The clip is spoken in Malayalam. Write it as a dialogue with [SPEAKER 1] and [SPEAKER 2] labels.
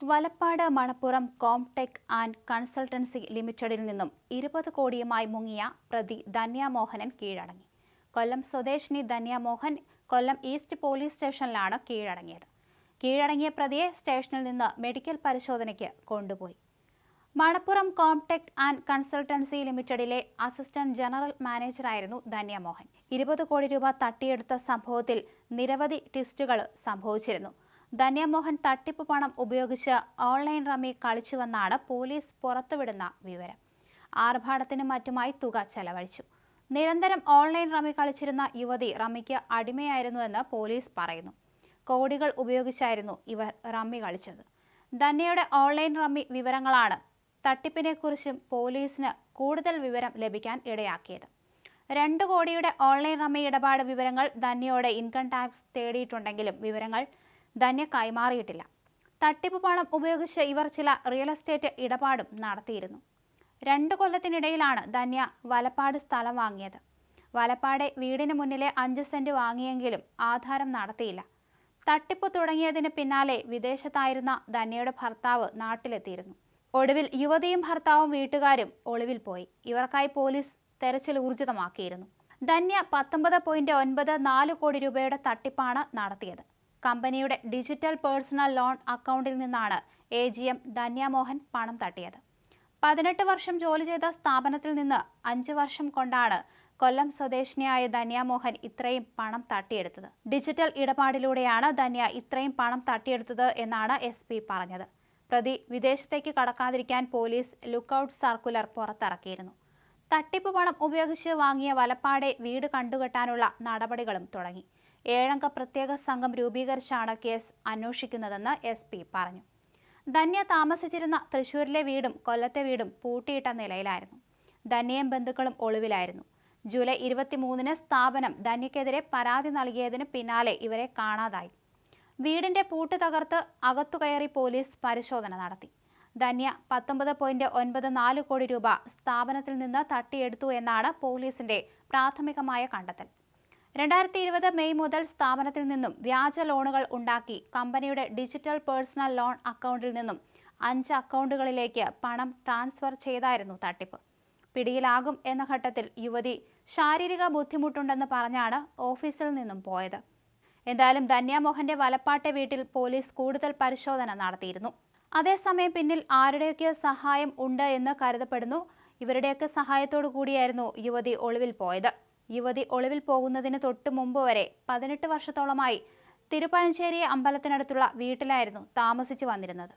[SPEAKER 1] Valappad Manappuram Comtech and consultancy ലിമിറ്റഡിൽ നിന്നും 20 കോടിയുമായി മുങ്ങിയ പ്രതി ധന്യ മോഹനൻ കീഴടങ്ങി. കൊല്ലം സ്വദേശിനി ധന്യ മോഹൻ കൊല്ലം ഈസ്റ്റ് പോലീസ് സ്റ്റേഷനിലാണ് കീഴടങ്ങിയത്. കീഴടങ്ങിയ പ്രതിയെ സ്റ്റേഷനിൽ നിന്ന് മെഡിക്കൽ പരിശോധനയ്ക്ക് കൊണ്ടുപോയി. മണപ്പുറം കോംടെക് ആൻഡ് കൺസൾട്ടൻസി ലിമിറ്റഡിലെ അസിസ്റ്റന്റ് ജനറൽ മാനേജറായിരുന്നു ധന്യ മോഹൻ. 20 കോടി രൂപ തട്ടിയെടുത്ത സംഭവത്തിൽ നിരവധി ട്വിസ്റ്റുകൾ സംഭവിച്ചിരുന്നു. ധന്യ മോഹൻ തട്ടിപ്പ് പണം ഉപയോഗിച്ച് ഓൺലൈൻ റമ്മി കളിച്ചുവെന്നാണ് പോലീസ് പുറത്തുവിടുന്ന വിവരം. ആർഭാടത്തിനും മറ്റുമായി തുക ചെലവഴിച്ചു. നിരന്തരം ഓൺലൈൻ റമ്മി കളിച്ചിരുന്ന യുവതി റമ്മിക്ക് അടിമയായിരുന്നുവെന്ന് പോലീസ് പറയുന്നു. കോടികൾ ഉപയോഗിച്ചായിരുന്നു ഇവർ റമ്മി കളിച്ചത്. ധന്യയുടെ ഓൺലൈൻ റമ്മി വിവരങ്ങളാണ് തട്ടിപ്പിനെക്കുറിച്ചും പോലീസിന് കൂടുതൽ വിവരം ലഭിക്കാൻ ഇടയാക്കിയത്. 2 കോടിയുടെ ഓൺലൈൻ റമ്മി ഇടപാട് വിവരങ്ങൾ ധന്യയോടെ ഇൻകം ടാക്സ് തേടിയിട്ടുണ്ടെങ്കിലും വിവരങ്ങൾ ധന്യ കൈമാറിയിട്ടില്ല. തട്ടിപ്പ് പണം ഉപയോഗിച്ച് ഇവർ ചില റിയൽ എസ്റ്റേറ്റ് ഇടപാടും നടത്തിയിരുന്നു. 2 കൊല്ലത്തിനിടയിലാണ് ധന്യ വലപ്പാട് സ്ഥലം വാങ്ങിയത്. വലപ്പാടെ വീടിന് മുന്നിലെ 5 സെന്റ് വാങ്ങിയെങ്കിലും ആധാരം നടത്തിയില്ല. തട്ടിപ്പ് തുടങ്ങിയതിന് പിന്നാലെ വിദേശത്തായിരുന്ന ധന്യയുടെ ഭർത്താവ് നാട്ടിലെത്തിയിരുന്നു. ഒടുവിൽ യുവതിയും ഭർത്താവും വീട്ടുകാരും ഒളിവിൽ പോയി. ഇവർക്കായി പോലീസ് തെരച്ചിൽ ഊർജിതമാക്കിയിരുന്നു. ധന്യ 19.94 കോടി രൂപയുടെ തട്ടിപ്പാണ് നടത്തിയത്. കമ്പനിയുടെ ഡിജിറ്റൽ പേഴ്സണൽ ലോൺ അക്കൗണ്ടിൽ നിന്നാണ് AGM ധന്യ മോഹൻ പണം തട്ടിയത്. 18 വർഷം ജോലി ചെയ്ത സ്ഥാപനത്തിൽ നിന്ന് 5 വർഷം കൊണ്ടാണ് കൊല്ലം സ്വദേശിനിയായ ധന്യ മോഹൻ ഇത്രയും പണം തട്ടിയെടുത്തത്. ഡിജിറ്റൽ ഇടപാടിലൂടെയാണ് ധന്യ ഇത്രയും പണം തട്ടിയെടുത്തത് എന്നാണ് SP പറഞ്ഞത്. പ്രതി വിദേശത്തേക്ക് കടക്കാതിരിക്കാൻ പോലീസ് ലുക്കൌട്ട് സർക്കുലർ പുറത്തിറക്കിയിരുന്നു. തട്ടിപ്പ് പണം ഉപയോഗിച്ച് വാങ്ങിയ വലപ്പാടെ വീട് കണ്ടുകെട്ടാനുള്ള നടപടികളും തുടങ്ങി. 7 അംഗ പ്രത്യേക സംഘം രൂപീകരിച്ചാണ് കേസ് അന്വേഷിക്കുന്നതെന്ന് SP പറഞ്ഞു. ധന്യ താമസിച്ചിരുന്ന തൃശൂരിലെ വീടും കൊല്ലത്തെ വീടും പൂട്ടിയിട്ട നിലയിലായിരുന്നു. ധന്യയും ബന്ധുക്കളും ഒളിവിലായിരുന്നു. ജൂലൈ 23-ന് സ്ഥാപനം ധന്യക്കെതിരെ പരാതി നൽകിയതിന് പിന്നാലെ ഇവരെ കാണാതായി. വീടിന്റെ പൂട്ട് തകർത്ത് അകത്തുകയറി പോലീസ് പരിശോധന നടത്തി. ധന്യ 19.94 കോടി രൂപ സ്ഥാപനത്തിൽ നിന്ന് തട്ടിയെടുത്തു എന്നാണ് പോലീസിന്റെ പ്രാഥമികമായ കണ്ടെത്തൽ. 2020 മെയ് മുതൽ സ്ഥാപനത്തിൽ നിന്നും വ്യാജ ലോണുകൾ ഉണ്ടാക്കി കമ്പനിയുടെ ഡിജിറ്റൽ പേഴ്സണൽ ലോൺ അക്കൗണ്ടിൽ നിന്നും 5 അക്കൗണ്ടുകളിലേക്ക് പണം ട്രാൻസ്ഫർ ചെയ്തായിരുന്നു തട്ടിപ്പ്. പിടിയിലാകും എന്ന ഘട്ടത്തിൽ യുവതി ശാരീരിക ബുദ്ധിമുട്ടുണ്ടെന്ന് പറഞ്ഞാണ് ഓഫീസിൽ നിന്നും പോയത്. എന്തായാലും ധന്യ മോഹന്റെ വലപ്പാട്ടെ വീട്ടിൽ പോലീസ് കൂടുതൽ പരിശോധന നടത്തിയിരുന്നു. അതേസമയം പിന്നിൽ ആരുടെയൊക്കെ സഹായം ഉണ്ട് എന്ന് കരുതപ്പെടുന്നു. ഇവരുടെയൊക്കെ സഹായത്തോടു കൂടിയായിരുന്നു യുവതി ഒളിവിൽ പോയത്. യുവതി ഒളിവിൽ പോകുന്നതിന് തൊട്ട് മുമ്പ് വരെ 18 വർഷത്തോളമായി തിരുപ്പഴഞ്ചേരി അമ്പലത്തിനടുത്തുള്ള വീട്ടിലായിരുന്നു താമസിച്ചു വന്നിരുന്നത്.